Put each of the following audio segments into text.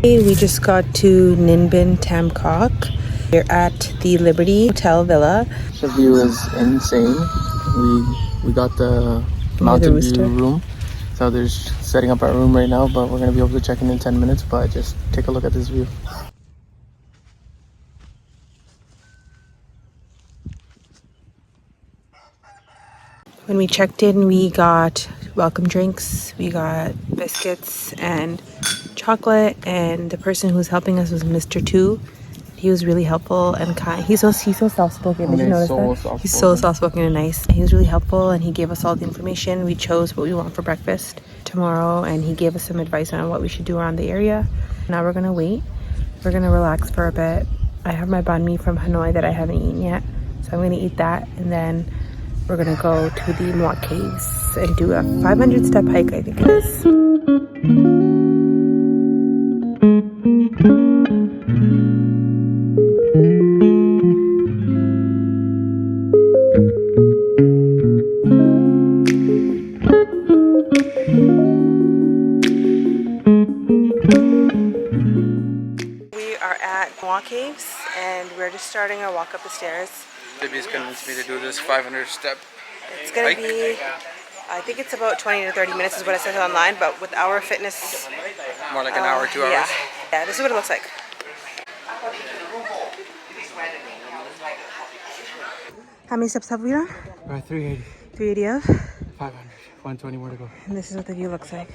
We just got to Ninh Binh, Tam Coc. We're at the Liberty Hotel Villa. The view is insane. We got the mountain view room. So they're setting up our room right now, but we're gonna be able to check in 10 minutes. But just take a look at this view. When we checked in, we got welcome drinks, we got biscuits and chocolate, and the person who's helping us was Mr. Tu. He was really helpful and kind. He's so soft-spoken. Did you notice that? He's so soft-spoken and nice. He was really helpful, and he gave us all the information. We chose what we want for breakfast tomorrow, and he gave us some advice on what we should do around the area. Now we're gonna wait. We're gonna relax for a bit. I have my banh mi from Hanoi that I haven't eaten yet, so I'm gonna eat that, and then we're gonna go to the Mua Caves and do a 500-step hike, I think it is. We are at Mua Caves and we're just starting our walk up the stairs. Libby's convinced me to do this 500-step. It's gonna be, I think it's about 20 to 30 minutes is what I said online, but with our fitness, More like an hour, 2 hours. Yeah, this is what it looks like. How many steps have we done? 380. 380 of? 500. 120 more to go. And this is what the view looks like.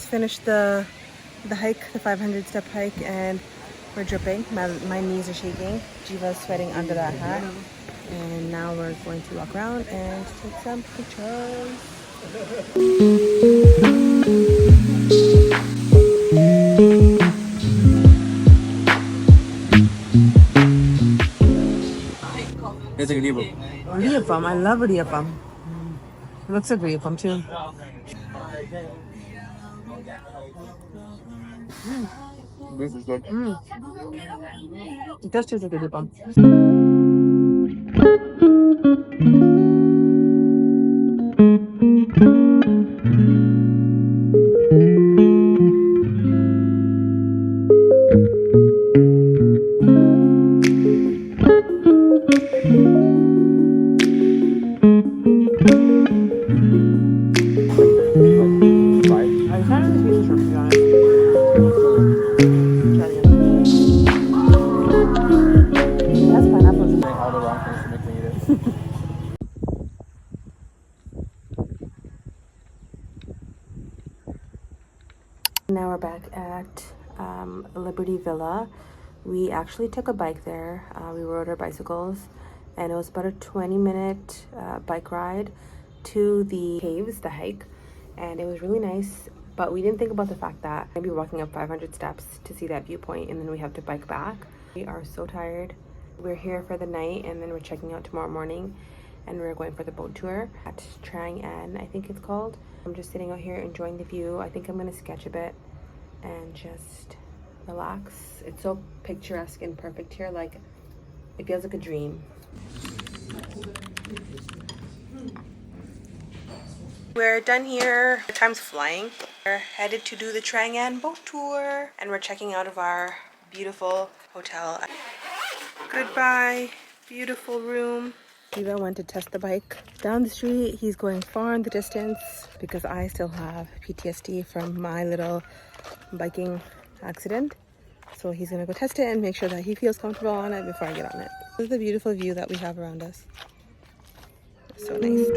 Finished the hike, the 500-step hike, and we're dripping. My knees are shaking. Jiva's sweating under that hat. And now we're going to walk around and take some pictures. It's like a Liapam. I love a liapam. It looks like liapam too. This is good. It does taste like a liapam. Now we're back at Liberty Villa. We actually took a bike there. We rode our bicycles, and it was about a 20-minute bike ride to the caves, the hike, and it was really nice. But we didn't think about the fact that we'd be walking up 500 steps to see that viewpoint, and then we have to bike back. We are so tired. We're here for the night, and then we're checking out tomorrow morning, and we're going for the boat tour at Trang, I think it's called. I'm just sitting out here enjoying the view. I think I'm gonna sketch a bit and just relax. It's so picturesque and perfect here. Like, it feels like a dream. We're done here. Time's flying. We're headed to do the Trang boat tour, and we're checking out of our beautiful hotel. Goodbye, beautiful room. Eva went to test the bike down the street. He's going far in the distance because I still have PTSD from my little biking accident. So he's gonna go test it and make sure that he feels comfortable on it before I get on it. This is the beautiful view that we have around us. It's so nice.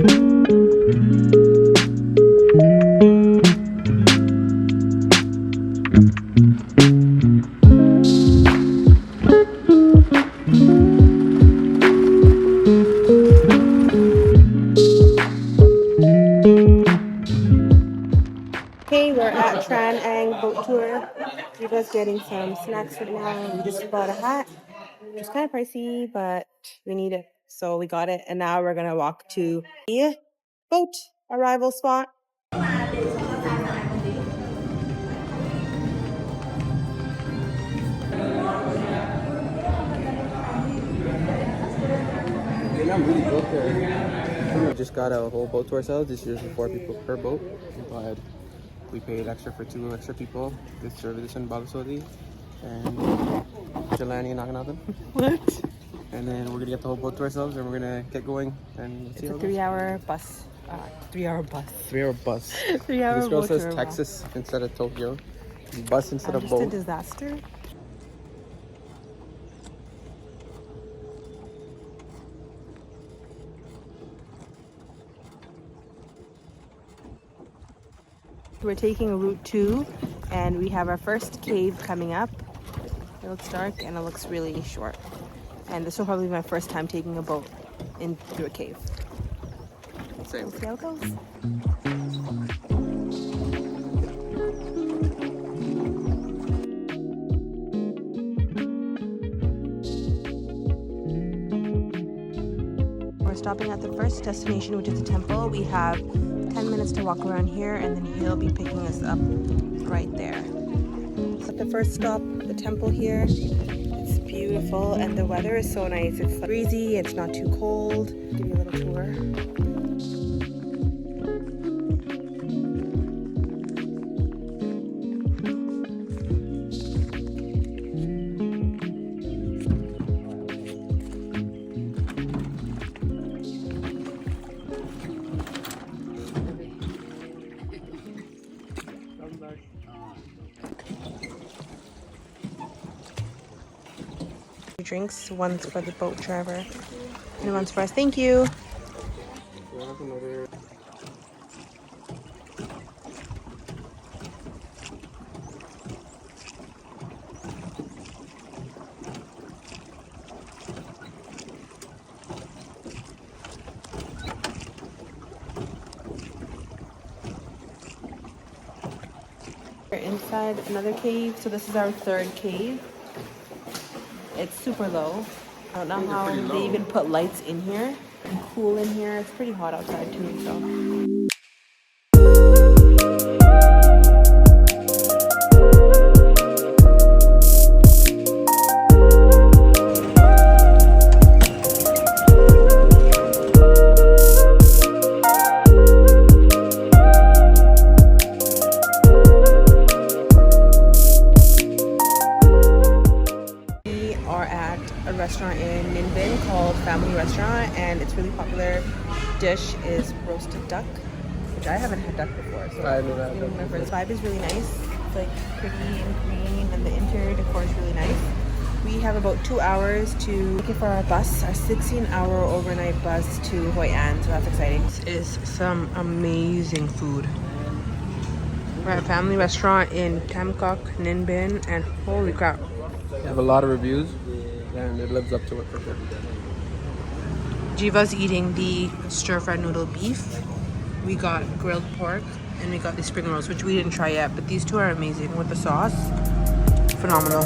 Okay, we're at Trang boat tour. We're just getting some snacks right now. We just bought a hat. It's kind of pricey, but we need it. So we got it. And now we're going to walk to the boat arrival spot. We just got a whole boat to ourselves. This is usually 4 people per boat, but we paid extra for 2 extra people. This service in Balasodi and Jelani and Naganathan. What? And then we're gonna get the whole boat to ourselves, and we're gonna get going. And It's a 3-hour bus. 3-hour bus. 3-hour bus. 3-hour This girl boat says tour. Texas instead of Tokyo. Bus instead of Just a boat. disaster. We're taking route 2 and we have our first cave coming up. It looks dark and it looks really short. And this will probably be my first time taking a boat in through a cave. Same. We'll see how it goes. We're stopping at the first destination, which is a temple. We have 10 minutes to walk around here, and then he'll be picking us up right there. So the first stop, the temple here. It's beautiful, and the weather is so nice. It's breezy, it's not too cold. Give you a little tour. Drinks, one's for the boat driver and one's for us. Thank you. We're inside another cave, so this is our third cave. It's super low. I don't know how they even put lights in here. And cool in here. It's pretty hot outside too, so. Restaurant in Ninh Binh called Family Restaurant, and it's really popular dish is roasted duck, which I haven't had duck before. So I know that. my first vibe is really nice. It's like pretty and green, and the interior decor is really nice. We have about 2 hours to looking for our bus, our 16-hour overnight bus to Hoi An, so that's exciting. This is some amazing food. We're at a family restaurant in Tam Coc, Ninh Binh, and holy crap. We have a lot of reviews, and it lives up to it for sure. Jiva's eating the stir-fried noodle beef. We got grilled pork, and we got the spring rolls, which we didn't try yet, but these two are amazing with the sauce. Phenomenal.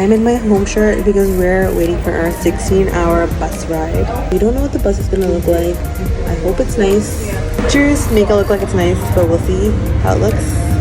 I'm in my home shirt because we're waiting for our 16-hour bus ride. We don't know what the bus is gonna look like. I hope it's nice. Pictures make it look like it's nice, but we'll see how it looks.